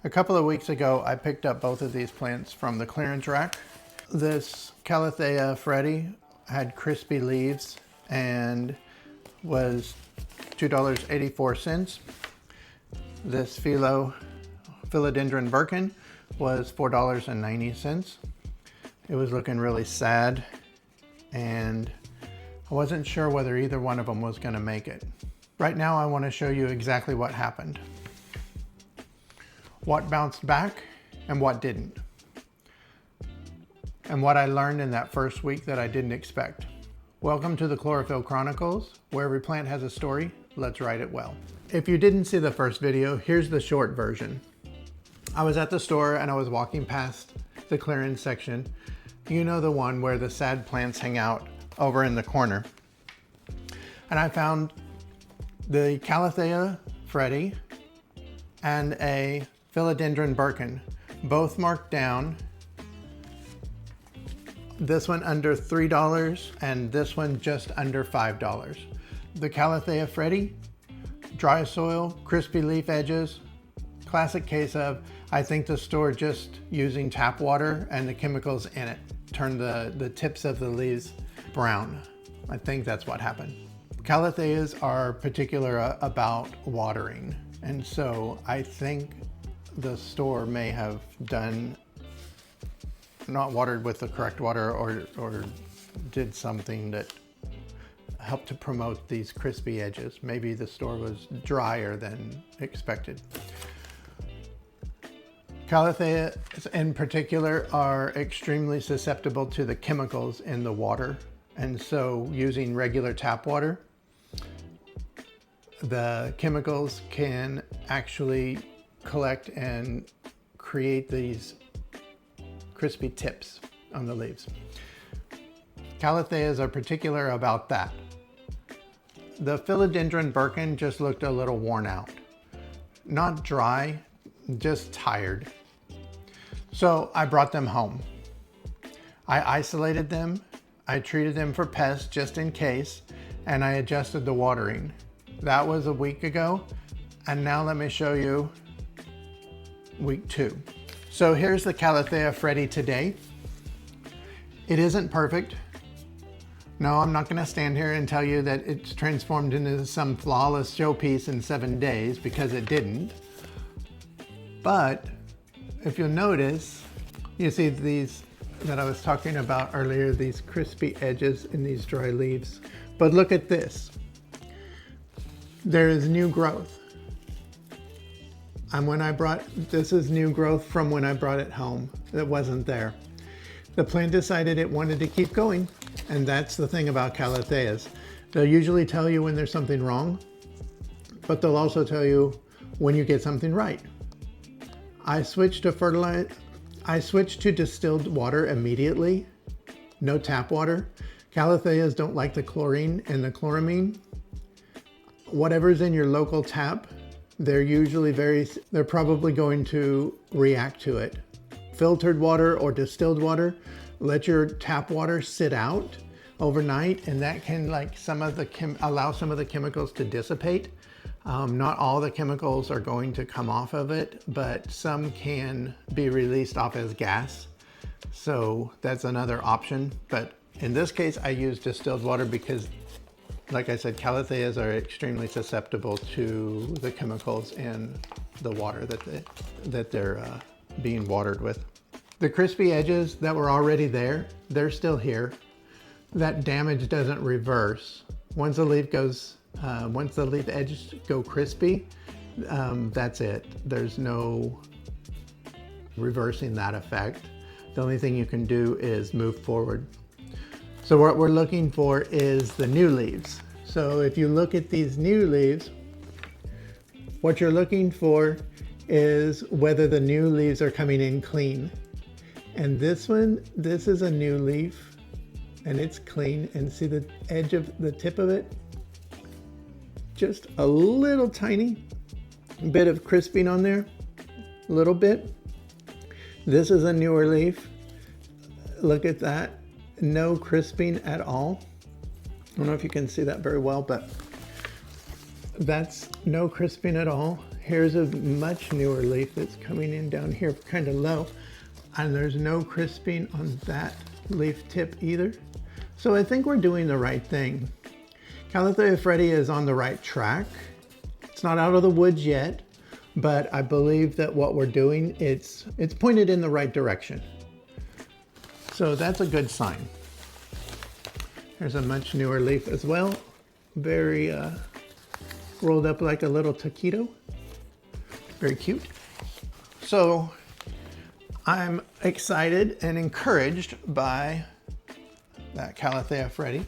A couple of weeks ago, I picked up both of these plants from the clearance rack. This Calathea Freddie had crispy leaves and was $2.84. This Philodendron Birkin was $4.90. It was looking really sad, and I wasn't sure whether either one of them was going to make it. Right now, I want to show you exactly what happened. What bounced back and what didn't. And what I learned in that first week that I didn't expect. Welcome to the Chlorophyll Chronicles, where every plant has a story. Let's write it well. If you didn't see the first video, here's the short version. I was at the store and I was walking past the clearance section. You know, the one where the sad plants hang out over in the corner. And I found the Calathea Freddie and a Philodendron Birkin, both marked down. This one under $3 and this one just under $5. The Calathea Freddie, dry soil, crispy leaf edges, classic case of, I think the store just using tap water and the chemicals in it turned the tips of the leaves brown. I think that's what happened. Calatheas are particular about watering, and so I think the store may have not watered with the correct water or did something that helped to promote these crispy edges. Maybe the store was drier than expected. Calatheas in particular are extremely susceptible to the chemicals in the water, and so using regular tap water, the chemicals can actually collect and create these crispy tips on the leaves. Calatheas are particular about that. The Philodendron Birkin just looked a little worn out. Not dry, just tired. So I brought them home. I isolated them, I treated them for pests just in case, and I adjusted the watering. That was a week ago, and now let me show you week 2. So here's the Calathea Freddie today. It isn't perfect. No, I'm not gonna stand here and tell you that it's transformed into some flawless showpiece in 7 days, because it didn't. But if you'll notice, you see these that I was talking about earlier, these crispy edges in these dry leaves. But look at this. There is new growth. And this is new growth from when I brought it home. That wasn't there. The plant decided it wanted to keep going. And that's the thing about Calatheas. They'll usually tell you when there's something wrong, but they'll also tell you when you get something right. I switched to distilled water immediately. No tap water. Calatheas don't like the chlorine and the chloramine. Whatever's in your local tap, they're probably going to react to it. Filtered water or distilled water, let your tap water sit out overnight, and that can allow some of the chemicals to dissipate. Not all the chemicals are going to come off of it, but some can be released off as gas. So that's another option. But in this case, I used distilled water because, like I said, Calatheas are extremely susceptible to the chemicals in the water that they're being watered with. The crispy edges that were already there, they're still here. That damage doesn't reverse. Once the leaf edges go crispy, that's it. There's no reversing that effect. The only thing you can do is move forward. So what we're looking for is the new leaves. So if you look at these new leaves, what you're looking for is whether the new leaves are coming in clean. And this is a new leaf and it's clean, and see the edge of the tip of it? Just a little tiny bit of crisping on there, a little bit. This is a newer leaf. Look at that. No crisping at all. I don't know if you can see that very well, but that's no crisping at all. Here's a much newer leaf that's coming in down here, kind of low. And there's no crisping on that leaf tip either. So I think we're doing the right thing. Calathea Freddie is on the right track. It's not out of the woods yet, but I believe that what we're doing, it's pointed in the right direction. So that's a good sign. Here's a much newer leaf as well. Very rolled up like a little taquito. Very cute. So I'm excited and encouraged by that Calathea Freddie.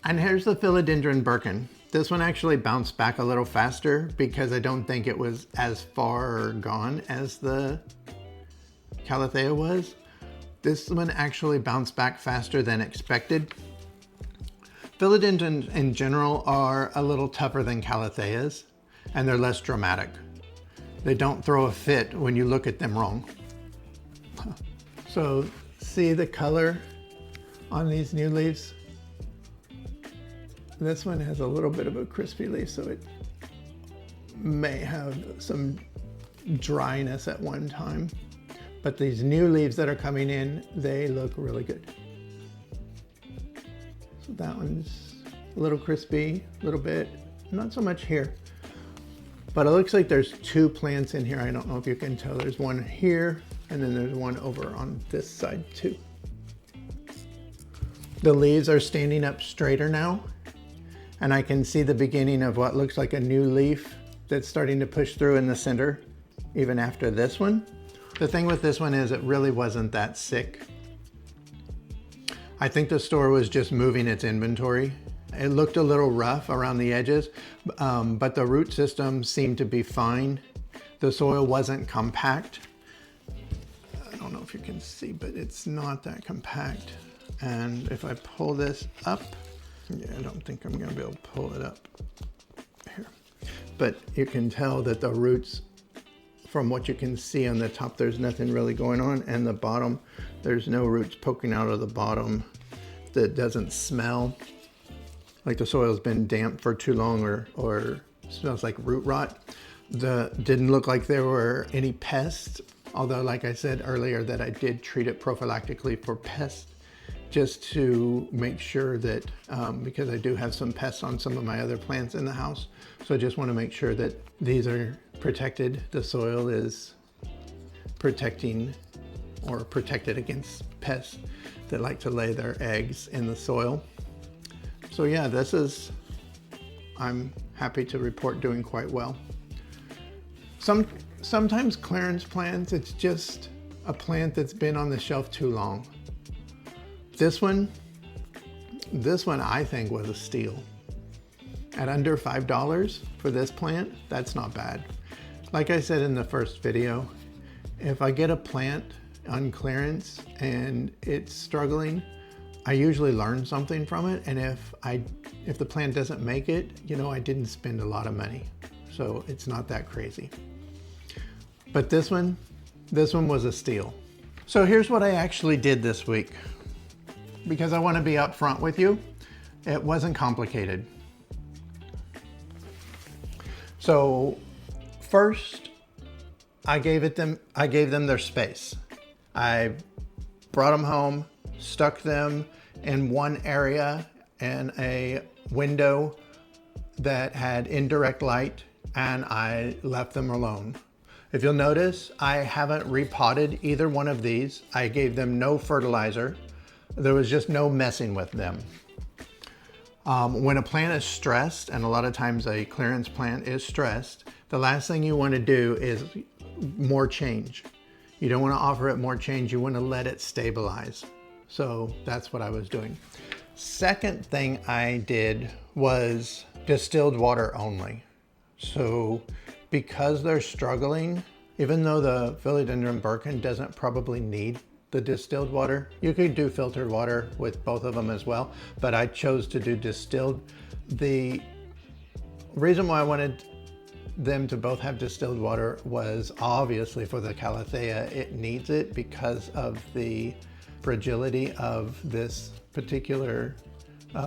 And here's the Philodendron Birkin. This one actually bounced back a little faster because I don't think it was as far gone as the Calathea was. This one actually bounced back faster than expected. Philodendrons in general are a little tougher than Calatheas, and they're less dramatic. They don't throw a fit when you look at them wrong. So see the color on these new leaves? This one has a little bit of a crispy leaf, so it may have some dryness at one time. But these new leaves that are coming in, they look really good. So that one's a little crispy, a little bit, not so much here. But it looks like there's two plants in here. I don't know if you can tell. There's one here, and then there's one over on this side too. The leaves are standing up straighter now, and I can see the beginning of what looks like a new leaf that's starting to push through in the center, even after this one. The thing with this one is it really wasn't that sick. I think the store was just moving its inventory. It looked a little rough around the edges, but the root system seemed to be fine. The soil wasn't compact. I don't know if you can see, but it's not that compact. And if I pull this up, yeah, I don't think I'm gonna be able to pull it up here. But you can tell that the roots, from what you can see on the top, there's nothing really going on, and the bottom, there's no roots poking out of the bottom that doesn't smell like the soil's been damp for too long or smells like root rot. Didn't look like there were any pests, although like I said earlier that I did treat it prophylactically for pests just to make sure that, because I do have some pests on some of my other plants in the house. So I just want to make sure that these are protected. The soil is protected against pests that like to lay their eggs in the soil. So yeah, I'm happy to report doing quite well. Sometimes clearance plants, it's just a plant that's been on the shelf too long. This one I think was a steal. At under $5 for this plant, that's not bad. Like I said in the first video, if I get a plant on clearance and it's struggling, I usually learn something from it. And if the plant doesn't make it, I didn't spend a lot of money. So it's not that crazy. But this one was a steal. So here's what I actually did this week. Because I want to be upfront with you, it wasn't complicated. So first, I gave them their space. I brought them home, stuck them in one area in a window that had indirect light, and I left them alone. If you'll notice, I haven't repotted either one of these. I gave them no fertilizer. There was just no messing with them. When a plant is stressed, and a lot of times a clearance plant is stressed, the last thing you want to do is more change. You don't want to offer it more change, you want to let it stabilize. So that's what I was doing. Second thing I did was distilled water only. So because they're struggling, even though the Philodendron Birkin doesn't probably need the distilled water, you could do filtered water with both of them as well, but I chose to do distilled. The reason why I wanted them to both have distilled water was obviously for the Calathea. It needs it because of the fragility of this particular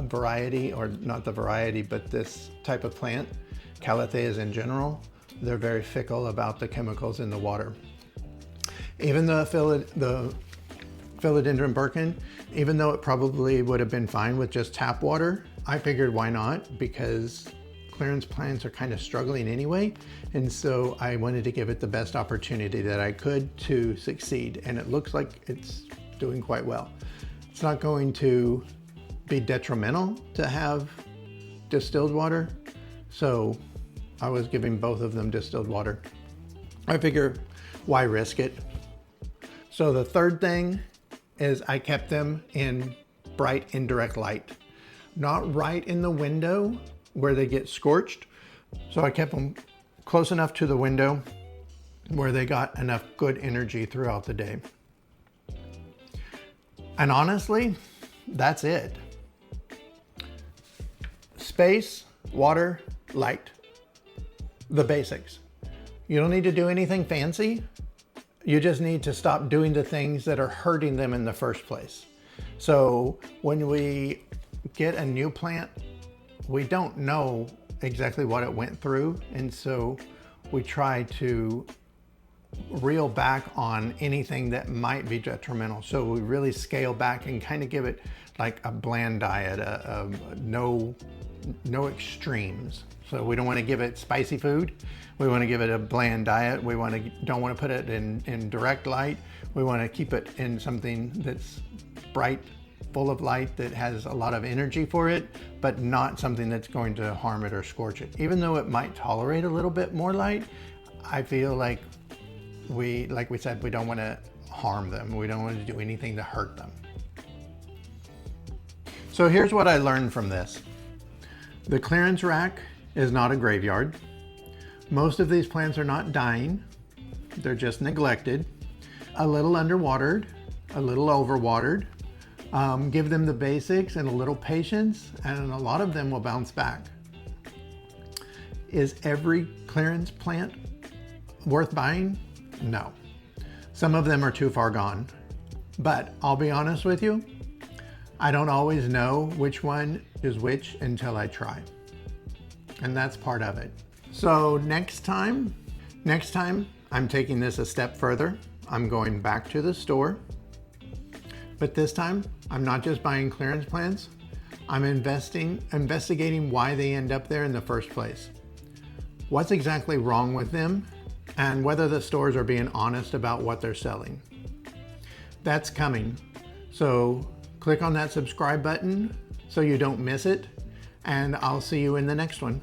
variety, or not the variety, but this type of plant. Calatheas in general, they're very fickle about the chemicals in the water. Even the Philodendron Birkin, even though it probably would have been fine with just tap water, I figured why not, because clearance plants are kind of struggling anyway. And so I wanted to give it the best opportunity that I could to succeed. And it looks like it's doing quite well. It's not going to be detrimental to have distilled water. So I was giving both of them distilled water. I figure why risk it? So the third thing is I kept them in bright indirect light, not right in the window where they get scorched. So I kept them close enough to the window where they got enough good energy throughout the day. And honestly, that's it. Space, water, light. The basics. You don't need to do anything fancy. You just need to stop doing the things that are hurting them in the first place. So when we get a new plant, we don't know exactly what it went through. And so we try to reel back on anything that might be detrimental. So we really scale back and kind of give it like a bland diet, no extremes. So we don't want to give it spicy food. We want to give it a bland diet. We don't want to put it in direct light. We want to keep it in something that's bright, full of light, that has a lot of energy for it, but not something that's going to harm it or scorch it. Even though it might tolerate a little bit more light, I feel like we said, we don't want to harm them. We don't want to do anything to hurt them. So here's what I learned from this. The clearance rack is not a graveyard. Most of these plants are not dying. They're just neglected, a little underwatered, a little overwatered. Give them the basics and a little patience, and a lot of them will bounce back. Is every clearance plant worth buying? No. Some of them are too far gone. But I'll be honest with you, I don't always know which one is which until I try. And that's part of it. So next time I'm taking this a step further. I'm going back to the store. But this time, I'm not just buying clearance plants. I'm investigating why they end up there in the first place. What's exactly wrong with them, and whether the stores are being honest about what they're selling. That's coming. So click on that subscribe button so you don't miss it, and I'll see you in the next one.